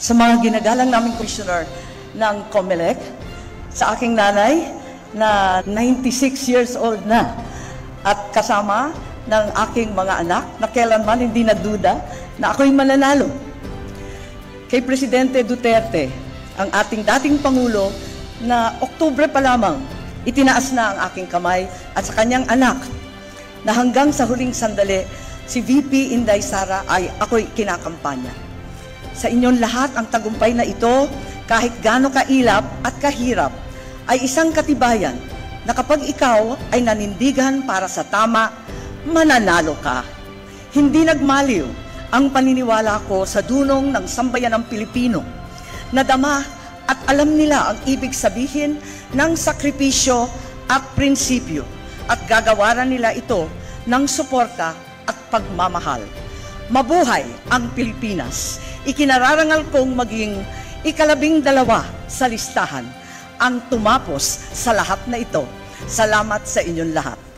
sa mga ginagalang naming commissioner ng COMELEC, sa aking nanay na 96 years old na at kasama ng aking mga anak na kailanman hindi nagduda na ako'y mananalo. Kay Presidente Duterte, ang ating dating Pangulo, na Oktubre pa lamang itinaas na ang aking kamay, at sa kanyang anak na hanggang sa huling sandali, si VP Inday Sara, ay ako'y kinakampanya. Sa inyong lahat, ang tagumpay na ito, kahit gaano kailap at kahirap, ay isang katibayan na kapag ikaw ay nanindigan para sa tama, mananalo ka. Hindi nagmaliw ang paniniwala ko sa dunong ng sambayanang Pilipino. Nadama at alam nila ang ibig sabihin ng sakripisyo at prinsipyo, at gagawaran nila ito ng suporta at pagmamahal. Mabuhay ang Pilipinas! Ikinararangal kong maging ika-12 sa listahan ang tumapos sa lahat na ito. Salamat sa inyong lahat.